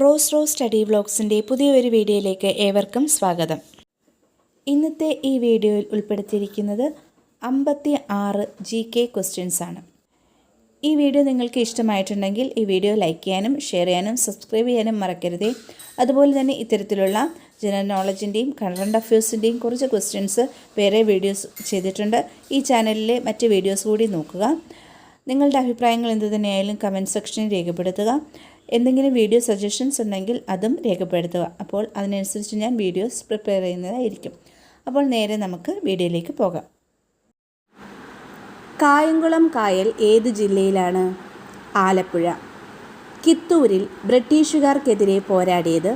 Rose study വ്ലോഗ്സിൻ്റെ പുതിയൊരു വീഡിയോയിലേക്ക് ഏവർക്കും സ്വാഗതം. ഇന്നത്തെ ഈ വീഡിയോയിൽ ഉൾപ്പെടുത്തിയിരിക്കുന്നത് 56 GK ക്വസ്റ്റ്യൻസ് ആണ്. ഈ വീഡിയോ നിങ്ങൾക്ക് ഇഷ്ടമായിട്ടുണ്ടെങ്കിൽ ഈ വീഡിയോ ലൈക്ക് ചെയ്യാനും ഷെയർ ചെയ്യാനും സബ്സ്ക്രൈബ് ചെയ്യാനും മറക്കരുതേ. അതുപോലെ തന്നെ ഇത്തരത്തിലുള്ള ജനറൽ നോളജിൻ്റെയും കറണ്ട് അഫയേഴ്സിൻ്റെയും കുറച്ച് ക്വസ്റ്റ്യൻസ് വേറെ വീഡിയോസ് ചെയ്തിട്ടുണ്ട്. ഈ ചാനലിലെ മറ്റ് വീഡിയോസ് കൂടി നോക്കുക. നിങ്ങളുടെ അഭിപ്രായങ്ങൾ എന്തു തന്നെയായാലും കമൻറ്റ് സെക്ഷനിൽ രേഖപ്പെടുത്തുക. എന്തെങ്കിലും വീഡിയോ സജഷൻസ് ഉണ്ടെങ്കിൽ അതും രേഖപ്പെടുത്തുക. അപ്പോൾ അതിനനുസരിച്ച് ഞാൻ വീഡിയോസ് പ്രിപ്പയർ ചെയ്യുന്നതായിരിക്കും. അപ്പോൾ നേരെ നമുക്ക് വീഡിയോയിലേക്ക് പോകാം. കായംകുളം കായൽ ഏത് ജില്ലയിലാണ്? ആലപ്പുഴ. കിത്തൂരിൽ ബ്രിട്ടീഷുകാർക്കെതിരെ പോരാടിയത്?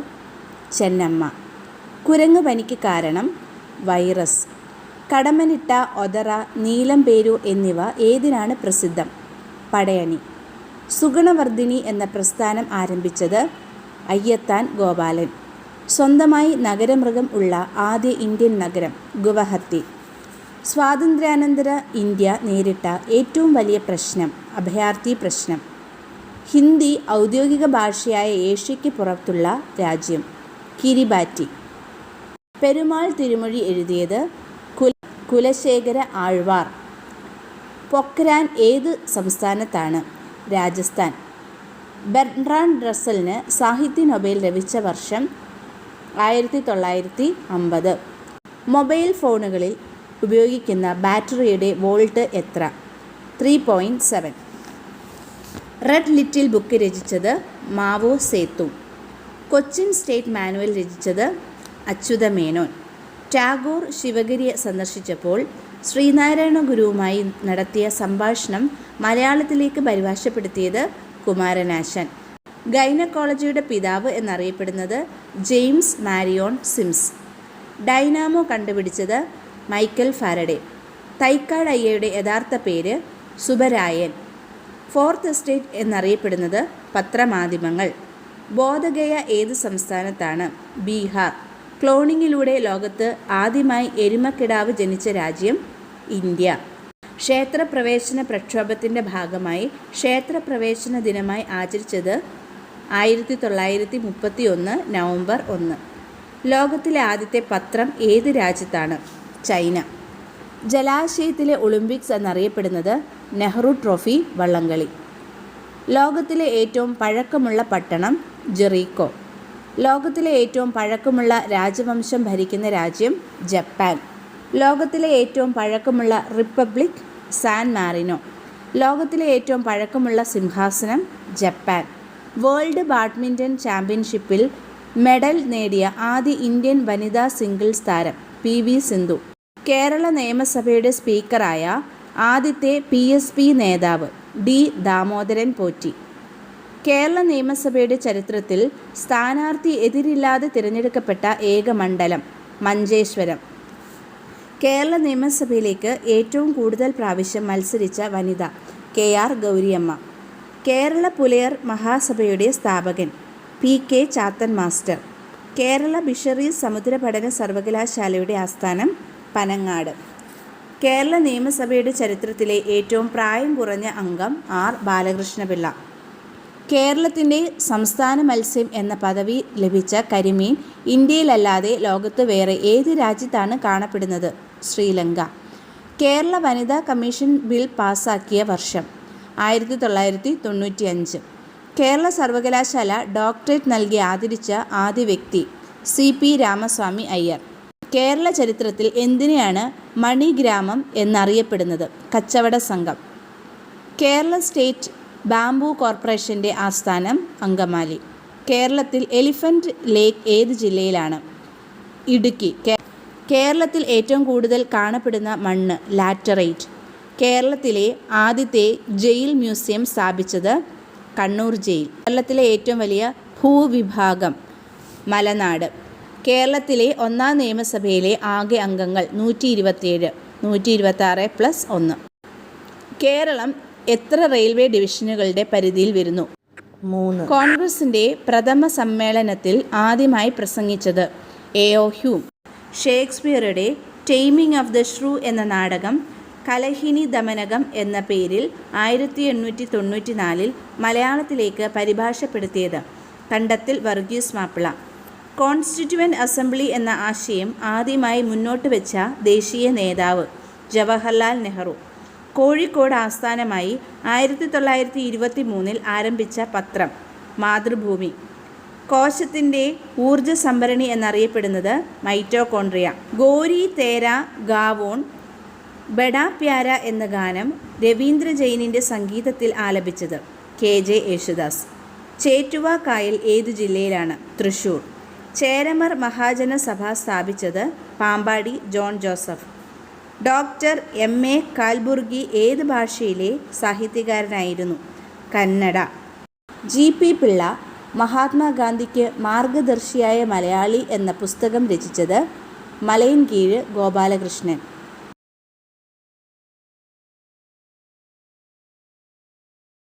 ചെന്നമ്മ. കുരങ്ങ് പനിക്ക് കാരണം? വൈറസ്. കടമ്മനിട്ട, ഒതറ, നീലംപേരു എന്നിവ ഏതിനാണ് പ്രസിദ്ധം? പടയണി. സുഗുണവർദ്ധിനി എന്ന പ്രസ്ഥാനം ആരംഭിച്ചത്? അയ്യത്താൻ ഗോപാലൻ. സ്വന്തമായി നഗരമൃഗം ഉള്ള ആദ്യ ഇന്ത്യൻ നഗരം? ഗുവാഹത്തി. സ്വാതന്ത്ര്യാനന്തര ഇന്ത്യ നേരിട്ട ഏറ്റവും വലിയ പ്രശ്നം? അഭയാർത്ഥി പ്രശ്നം. ഹിന്ദി ഔദ്യോഗിക ഭാഷയായ ഏഷ്യയ്ക്ക് പുറത്തുള്ള രാജ്യം? കിരിബാറ്റി. പെരുമാൾ തിരുമൊഴി എഴുതിയത്? കുലശേഖര ആഴ്വാർ. പൊക്രാൻ ഏത് സംസ്ഥാനത്താണ്? രാജസ്ഥാൻ. ബെർട്രാൻഡ് റസ്സലിന് സാഹിത്യ നൊബേൽ ലഭിച്ച വർഷം? 1950. മൊബൈൽ ഫോണുകളിൽ ഉപയോഗിക്കുന്ന ബാറ്ററിയുടെ വോൾട്ട് എത്ര? 3.7. റെഡ് ലിറ്റിൽ ബുക്ക് രചിച്ചത്? മാവോ സേതു. കൊച്ചിൻ സ്റ്റേറ്റ് മാനുവൽ രചിച്ചത്? അച്യുത മേനോൻ. ടാഗോർ ശിവഗിരി സന്ദർശിച്ചപ്പോൾ ശ്രീനാരായണ ഗുരുവുമായി നടത്തിയ സംഭാഷണം മലയാളത്തിലേക്ക് പരിഭാഷപ്പെടുത്തിയത്? കുമാരനാശാൻ. ഗൈനക്കോളജിയുടെ പിതാവ് എന്നറിയപ്പെടുന്നത്? James Marion Sims. ഡൈനാമോ കണ്ടുപിടിച്ചത്? Michael Faraday. തൈക്കാട് അയ്യയുടെ യഥാർത്ഥ പേര്? സുബരായൻ. ഫോർത്ത് എസ്റ്റേറ്റ് എന്നറിയപ്പെടുന്നത്? പത്രമാധ്യമങ്ങൾ. ബോധഗയ ഏത് സംസ്ഥാനത്താണ്? ബീഹാർ. ക്ലോണിങ്ങിലൂടെ ലോകത്ത് ആദ്യമായി എരുമക്കിടാവ് ജനിച്ച രാജ്യം? ഇന്ത്യ. ക്ഷേത്രപ്രവേശന പ്രക്ഷോഭത്തിൻ്റെ ഭാഗമായി ക്ഷേത്രപ്രവേശന ദിനമായി ആചരിച്ചത്? 1931 നവംബർ 1. ലോകത്തിലെ ആദ്യത്തെ പത്രം ഏത് രാജ്യത്താണ്? ചൈന. ജലാശയത്തിലെ ഒളിമ്പിക്സ് എന്നറിയപ്പെടുന്നത്? നെഹ്റു ട്രോഫി വള്ളംകളി. ലോകത്തിലെ ഏറ്റവും പഴക്കമുള്ള പട്ടണം? ജെറീക്കോ. ലോകത്തിലെ ഏറ്റവും പഴക്കമുള്ള രാജവംശം ഭരിക്കുന്ന രാജ്യം? ജപ്പാൻ. ലോകത്തിലെ ഏറ്റവും പഴക്കമുള്ള റിപ്പബ്ലിക്? സാൻ മാറിനോ. ലോകത്തിലെ ഏറ്റവും പഴക്കമുള്ള സിംഹാസനം? ജപ്പാൻ. വേൾഡ് ബാഡ്മിൻ്റൺ ചാമ്പ്യൻഷിപ്പിൽ മെഡൽ നേടിയ ആദ്യ ഇന്ത്യൻ വനിതാ സിംഗിൾസ് താരം? PV സിന്ധു. കേരള നിയമസഭയുടെ സ്പീക്കറായ ആദ്യത്തെ PSP നേതാവ്? D ദാമോദരൻ പോറ്റി. കേരള നിയമസഭയുടെ ചരിത്രത്തിൽ സ്ഥാനാർത്ഥി എതിരില്ലാതെ തിരഞ്ഞെടുക്കപ്പെട്ട ഏക മണ്ഡലം? മഞ്ചേശ്വരം. കേരള നിയമസഭയിലേക്ക് ഏറ്റവും കൂടുതൽ പ്രാവശ്യം മത്സരിച്ച വനിത? KR ഗൗരിയമ്മ. കേരള പുലയർ മഹാസഭയുടെ സ്ഥാപകൻ? PK Chathan master. Kerala fisheries സമുദ്ര പഠന സർവകലാശാലയുടെ ആസ്ഥാനം? പനങ്ങാട്. കേരള നിയമസഭയുടെ ചരിത്രത്തിലെ ഏറ്റവും പ്രായം കുറഞ്ഞ അംഗം? R ബാലകൃഷ്ണപിള്ള. കേരളത്തിൻ്റെ സംസ്ഥാന മത്സ്യം എന്ന പദവി ലഭിച്ച കരിമീൻ ഇന്ത്യയിലല്ലാതെ ലോകത്ത് വേറെ ഏത് രാജ്യത്താണ് കാണപ്പെടുന്നത്? ശ്രീലങ്ക. കേരള വനിതാ കമ്മീഷൻ ബിൽ പാസാക്കിയ വർഷം? 1995. കേരള സർവകലാശാല ഡോക്ടറേറ്റ് നൽകി ആദരിച്ച ആദ്യ വ്യക്തി? CP രാമസ്വാമി അയ്യർ. കേരള ചരിത്രത്തിൽ എന്തിനെയാണ് മണിഗ്രാമം എന്നറിയപ്പെടുന്നത്? കച്ചവട സംഘം. കേരള സ്റ്റേറ്റ് ബാംബു കോർപ്പറേഷൻ്റെ ആസ്ഥാനം? അങ്കമാലി. കേരളത്തിൽ എലിഫൻ്റ് ലേക്ക് ഏത് ജില്ലയിലാണ്? ഇടുക്കി. കേരളത്തിൽ ഏറ്റവും കൂടുതൽ കാണപ്പെടുന്ന മണ്ണ്? ലാറ്ററൈറ്റ്. കേരളത്തിലെ ആദ്യത്തെ ജയിൽ മ്യൂസിയം സ്ഥാപിച്ചത്? കണ്ണൂർ ജയിൽ. കേരളത്തിലെ ഏറ്റവും വലിയ ഭൂവിഭാഗം? മലനാട്. കേരളത്തിലെ ഒന്നാം നിയമസഭയിലെ ആകെ അംഗങ്ങൾ? 127. 126+1. കേരളം എത്ര റെയിൽവേ ഡിവിഷനുകളുടെ പരിധിയിൽ വരുന്നു? 3. കോൺഗ്രസിൻ്റെ പ്രഥമ സമ്മേളനത്തിൽ ആദ്യമായി പ്രസംഗിച്ചത്? A.O. ഹ്യൂം. ഷേക്സ്പിയറുടെ ടൈമിംഗ് ഓഫ് ദ ഷ്രൂ എന്ന നാടകം കലഹിനി ദമനകം എന്ന പേരിൽ 1894 മലയാളത്തിലേക്ക് പരിഭാഷപ്പെടുത്തിയത്? കണ്ടത്തിൽ വർഗീസ് മാപ്പിള. കോൺസ്റ്റിറ്റ്യുവൻ്റ് അസംബ്ലി എന്ന ആശയം ആദ്യമായി മുന്നോട്ട് വെച്ച ദേശീയ നേതാവ് ജവഹർലാൽ നെഹ്റു. കോഴിക്കോട് ആസ്ഥാനമായി 1923 ആരംഭിച്ച പത്രം മാതൃഭൂമി. കോശത്തിൻ്റെ ഊർജ സംഭരണി എന്നറിയപ്പെടുന്നത് മൈറ്റോകോൺട്രിയ. ഗോരി തേരാ ഗാവോൺ ബഡാ പ്യാര എന്ന ഗാനം രവീന്ദ്ര ജെയിനിൻ്റെ സംഗീതത്തിൽ ആലപിച്ചത് KJ യേശുദാസ്. ചേറ്റുവ കായൽ ഏതു ജില്ലയിലാണ്? തൃശ്ശൂർ. ചേരമർ മഹാജന സഭ സ്ഥാപിച്ചത് Pampady John Joseph. Doctor MA കാൽബുർഗി ഏത് ഭാഷയിലെ സാഹിത്യകാരനായിരുന്നു? കന്നഡ. GP പിള്ള മഹാത്മാഗാന്ധിക്ക് മാർഗദർശിയായ മലയാളി എന്ന പുസ്തകം രചിച്ചത് മലയൻകീഴ് ഗോപാലകൃഷ്ണൻ.